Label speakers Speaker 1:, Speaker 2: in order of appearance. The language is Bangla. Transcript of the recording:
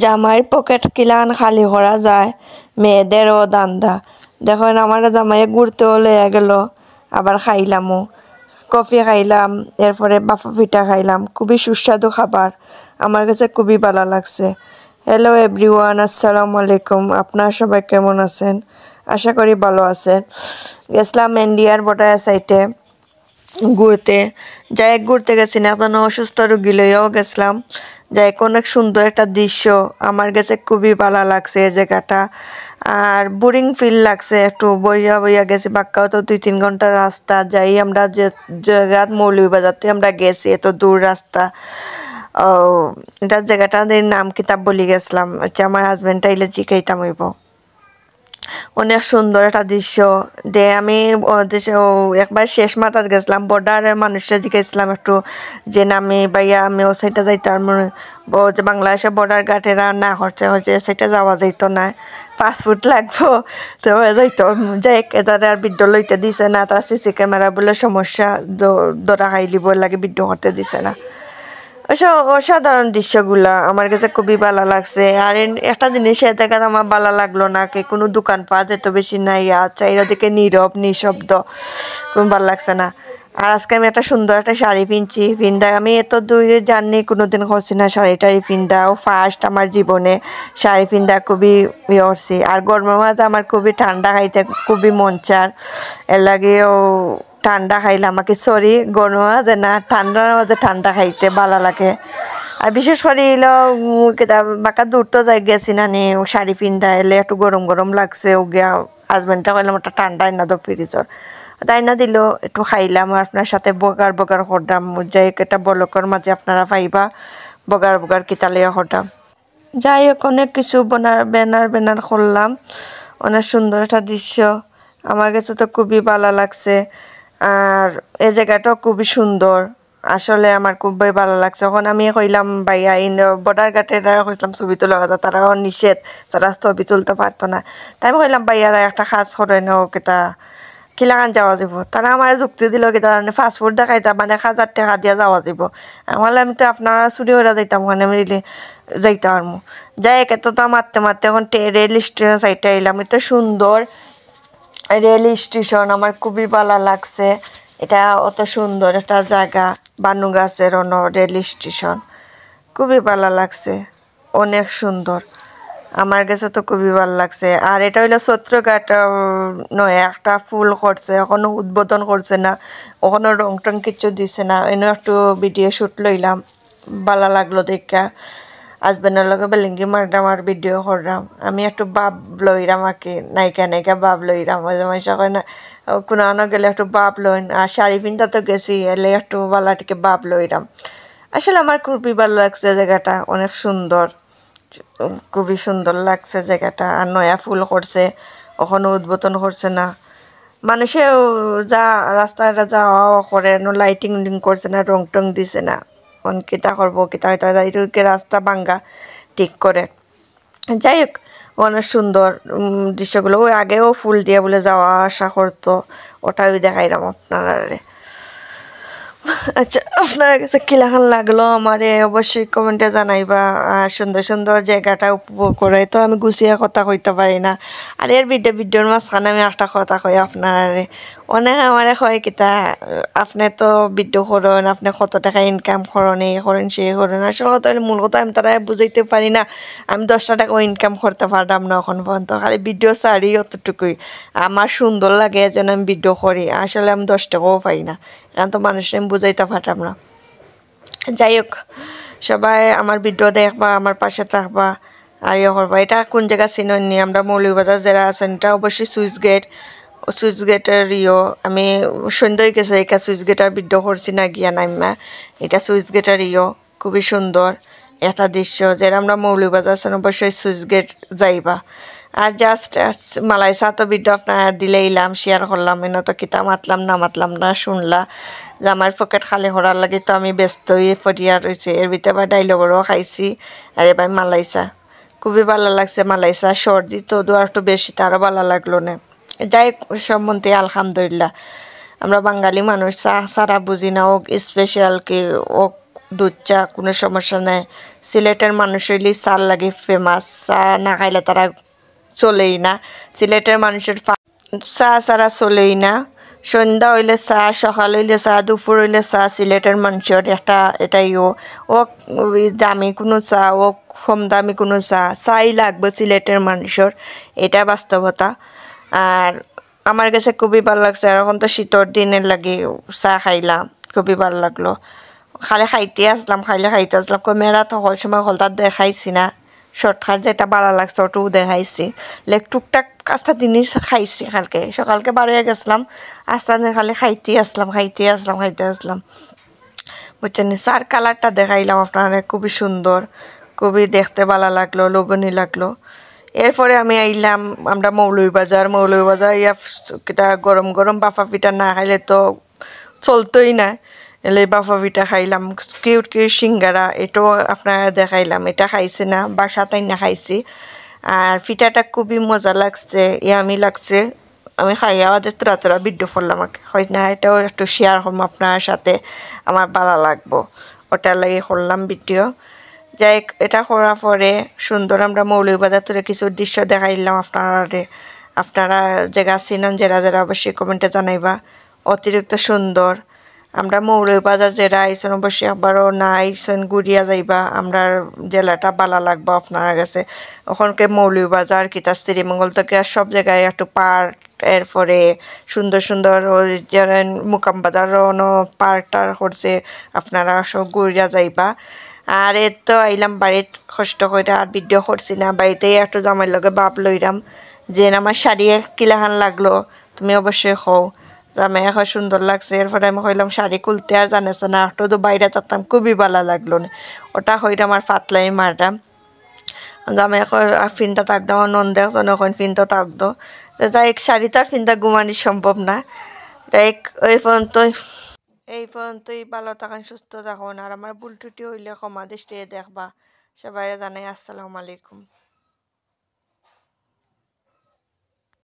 Speaker 1: জামাইয়ের পকেট কিলান খালি করা যায় মেয়েদেরও দান্দা। দেখুন আমার জামাইয়ে ঘুরতেও লইয়া গেল, আবার খাইলামও, কফি খাইলাম, এরপরে বাফা পিঠা খাইলাম, খুবই সুস্বাদু খাবার, আমার কাছে খুবই ভালো লাগছে। হ্যালো এভরিওয়ান, আসসালামু আলাইকুম। আপনারা সবাই কেমন আছেন? আশা করি ভালো আছেন। গেছিলাম ইন্ডিয়ার বর্ডার সাইডে ঘুরতে গেছি না, এখন অসুস্থ রুগী লইয়াও গেছিলাম। যাই অনেক সুন্দর একটা দৃশ্য, আমার কাছে খুবই ভালো লাগছে এই জায়গাটা। আর বোরিং ফিল লাগছে, একটু বইয়া বইয়া গেছি, বাক্কাও তো 2-3 ঘন্টার রাস্তা যাই। আমরা যে জায়গাত মৌলভীবাজারতে আমরা গেছি, এত দূর রাস্তা। ও এটার জায়গাটার নাম কিতাব বলি গেছিলাম। আচ্ছা, আমার হাজবেন্ড আইলে জিকাইতাম হইব। অনেক সুন্দর একটা দৃশ্য দে। আমি একবার শেষ মাথাত গেছিলাম, বর্ডারের মানুষরা জিজ্ঞেসলাম একটু যে নামে ভাইয়া আমি ও সাইডে যাইতাম, যে বাংলাদেশের বর্ডার গার্ডেরা না হচ্ছে সেটা যাওয়া যাইতো না, পাসপোর্ট লাগবো, তো যাইতো যাই এটারে আর বিদ্যুৎ লইতে দিছে না, তার সিসি ক্যামেরা বলে সমস্যা ধরা খাইলিব লাগে, বিদ্যুৎ করতে দিছে না। অসাধারণ দৃশ্যগুলা আমার কাছে খুবই ভালো লাগছে। আর একটা জিনিস দেখা আমার ভালো লাগলো না, কি কোনো দোকানপাট এত বেশি নাই, আচ্ছা এদিকে নীরব নিঃশব্দ, কোনো ভালো লাগছে না। আর আজকে আমি একটা সুন্দর একটা শাড়ি পিন্দা, আমি এত দূরে জানি কোনোদিন করছি না শাড়ি টাড়ি পিন্দাও, ফার্স্ট আমার জীবনে শাড়ি পিন্দা খুবই করছি। আর গরমের মাঝে আমার খুবই ঠান্ডা খাইতে খুবই মন চার, এর লাগেও ঠান্ডা খাইলে আমাকে গরম মাঝে না, ঠান্ডার মাঝে ঠান্ডা খাইতে ভালো লাগে। আর বিশেষ করে এলো বাঁকা দূর তো যাই গেছি না নি, শাড়ি পিন্ধা এলে একটু গরম গরম লাগছে, ও গিয়া হাজবেন্ডটা কইলাম একটা ঠান্ডা আইনা দো ফ্রিজর, তাই না দিল, একটু খাইলাম, আপনার সাথে বগার করতাম, যাই একটা বলকর মাঝে আপনারা পাইবা বগার কিতালিয়া করতাম। যাই হোক অনেক কিছু ব্যানার করলাম, অনেক সুন্দর একটা দৃশ্য, আমার কাছে তো খুবই ভালো লাগছে। আর এই জায়গাটাও খুবই সুন্দর, আসলে আমার খুবই ভালো লাগছে। এখন আমি কইলাম ভাইয়া বর্ডার গার্ডের কইলাম ছবি তোলা কথা, তারাও নিষেধ, তারা ছবি তুলতে পারতো না। তাই আমি কইলাম ভাইয়ারা একটা কাজ করে নাও, কেতা কিলাগান যাওয়া যাব। তারা আমার যুক্তি দিল কি তার পাসপোর্ট দেখাইতা মানে 1000 টাকা দিয়া যাওয়া যাব। আমি তো আপনারা চুরি করে যাইতাম, ওখানে আমি যাইতে পারবো। যাই এত তো মারতে এখন রেল স্টেশন সাইডে এলাম, এত সুন্দর রেল স্টেশন, আমার খুবই ভালো লাগছে। এটা অত সুন্দর একটা জায়গা, বানুগাছের রেল স্টেশন, খুবই ভালো লাগছে, অনেক সুন্দর, আমার কাছে তো খুবই ভালো লাগছে। আর এটা হইলো ছত্রঘাট নয়, একটা ফুল করছে, এখনো উদ্বোধন করছে না, ওখানে রং টং কিছু দিছে না, এনে একটু ভিডিও শ্যুট লইলাম, ভালো লাগলো দেখা। হাজবেন্ডের লগে বেলিঙ্গি মারলাম আর ভিডিও করলাম, আমি একটু বাপ লইরাম আর কি, নায়িকা বাপ লইরাম, ওই মাইসা কয় না কোনো গেলে একটু বাপ লইন। আর শাড়ি পিন্ধা তো গেছি, এলে একটু বালাটিকে বাপ লইরাম। আসলে আমার খুবই ভালো লাগছে জায়গাটা, অনেক সুন্দর, খুবই সুন্দর লাগছে জায়গাটা। আর নয়া ফুল করছে, ওখানে উদ্বোধন করছে না, মানুষেও যা রাস্তাটা যাওয়া করে, লাইটিং করছে না, রং টং দিছে না, কিতা করবো কিতা হয়তো রাস্তা ভাঙ্গা ঠিক করে। যাই হোক অনেক সুন্দর দৃশ্যগুলো, ওই আগেও ফুল দিয়ে বলে যাওয়া আসা করতো, ওটাই দেখাইলাম আপনারা। আচ্ছা, আপনার কাছে কিলাখান লাগলো আমারে অবশ্যই কমেন্টে জানাইবা। আর সুন্দর সুন্দর জায়গাটা উপভোগ করে তো আমি গুছিয়ে কথা কইতে পারি না। আর এর ভিডিওর মাঝখানে আমি একটা কথা কই আপনারে, অনেকে আমারে কয় কিতা আপনি তো ভিডিও করেন, আপনি কত টাকা ইনকাম করেন, এই করেন সেই করেন। আসলে কথা মূল কথা আমি তারা বুঝাইতে পারি না, আমি 10টা টাকা ইনকাম করতে পারলাম না এখন পর্যন্ত, খালি ভিডিও ছাড়ি অতটুকুই। আমার সুন্দর লাগে যেন আমি ভিডিও করি, আসলে আমি 10 টাকাও পাই না, এখন তো মানুষের আমি বুঝাইতে পারতাম না। যাই হোক সবাই আমার ভিডিও দেখবা, আমার পাশে থাকবা আর ইয়ে করবা। এটা কোন জায়গা চিনি, আমরা মৌলভীবাজার যারা আছেন এটা অবশ্যই সুইচ গেটের আমি সুন্দর গেছে এটা সুইচ গেটের ভিডিও করছি না গিয়া নাইমা, এটা সুইচ গেটের খুবই সুন্দর একটা দৃশ্য। যারা আমরা মৌলভীবাজার আছেন অবশ্যই সুইচ গেট যাইবা। আর জাস্ট মালাইসা তো ভিডিও আপনারা দিলে ইলাম শেয়ার করলাম, এনে তো কিতা মাতলাম না শুনলা যে আমার পকেট খালি করার লাগে তো আমি ব্যস্ত হয়ে ফরিয়া রয়েছে। এর ভিতরে আবার ডাইলগরও খাইছি, আর এবার মালাইসা খুবই ভালো লাগছে। মালাইসা সর্দি তো আর একটু বেশি, তারও ভালো লাগলো না। যাই সম্বন্ধে আলহামদুলিল্লাহ, আমরা বাঙালি মানুষ চা সারা বুঝি না, ও স্পেশাল কি ও দুধ চা, কোনো সমস্যা নাই। সিলেটের মানুষ হইলে চার লাগে ফেমাস, চা না খাইলে তারা চলেই না। সিলেটের মানুষের চা ছাড়া চলেই না। সন্ধ্যা হইলে চা, সকাল হইলে চা, দুপুর হইলে চা। সিলেটের মানুষের এটাই ও দামি কোনো চা, ও কম দামি কোনো চা, চাই লাগবে সিলেটের মানুষের, এটা বাস্তবতা। আর আমার কাছে খুবই ভালো লাগছে। আর এখন তো শীতর দিনের লাগে চা খাইলাম, খুবই ভালো লাগলো। খালি খাইতে আসলাম, খাইতে আসলাম, মেয়েরা তো হল সময় হল তার দেখাইছি না। শর্টকাট যেটা ভালো লাগছে ওটাও দেখাইছি। টুকটাক আস্তা জিনিস খাইছি কালকে, সকালকে বার হয়ে গেছিলাম, আস্তা দিন খালি খাইতে আসলাম। বুঝছেন, চার কালারটা দেখাইলাম আপনারা, খুবই সুন্দর, খুবই দেখতে ভালো লাগলো, লোভনীয় লাগলো। এরপরে আমি আইলাম আমরা মৌলভীবাজার কিটা গরম গরম বাফা পিঠা না খাইলে তো চলতোই না। এলে বাফা পিঠা খাইলাম, কিউট সিঙ্গারা, এটাও আপনারা দেখাইলাম। এটা খাইছি না, বাসাতেই না খাইছি। আর পিঠাটা খুবই মজা লাগছে, ইয়ামি লাগছে। আমি খাইয়া আমাদের তোরা ভিডিও করলাম, হয় না এটাও একটু শেয়ার করলাম আপনার সাথে, আমার ভালো লাগবো, ওটার লাগে করলাম ভিডিও। যাই এটা করার পরে সুন্দর আমরা মৌলভীবাজার থেকে কিছু দৃশ্য দেখাইলাম আপনারা জায়গা চিনেন যারা অবশ্যই কমেন্টে জানাইবা। অতিরিক্ত সুন্দর। আমরা মৌলভীবাজার যারা আইসন অবশ্যই একবারও না আইসন ঘুরিয়া যাইবা, আমরা জেলাটা ভালো লাগবো আপনার কাছে। ওখানকে মৌলভীবাজার কিতা শ্রীমঙ্গল থেকে সব জায়গায় একটু পার্ক, এরপরে সুন্দর সুন্দর ওই যারা মুকামবাজারও পার্কটা করছে, আপনারা সব ঘুরিয়া যাইবা। আর এর তো আইলাম বাড়িত কষ্ট করে আর ভিডিও করছি না, বাড়িতেই একটু জামাইয়ের লগে বাপ লইলাম যে আমার শাড়ি কিলাহান লাগলো, তুমি অবশ্যই হও। জামাই এখন সুন্দর লাগছে। এরপরে আমি কইলাম শাড়ি খুলতে আর জানেছে না, একটু তো বাইরে থাকতাম, খুবই ভালো লাগলো না। ওটা হইলে আমার ফাতলাই মারতাম। জামাই এখন ফিনটা থাকতো, আমার নন্দে এখন ফিনটা থাকতো। যাই শাড়ি তো আর ফিনটা ঘুমানি সম্ভব না। যাই এই পর্যন্তই ভালো থাকুন, সুস্থ থাকুন। আর আমার ভুল ত্রুটি হইলে ক্ষমা দৃষ্টিতে দেখবা। সবাই জানাই আসসালামু আলাইকুম।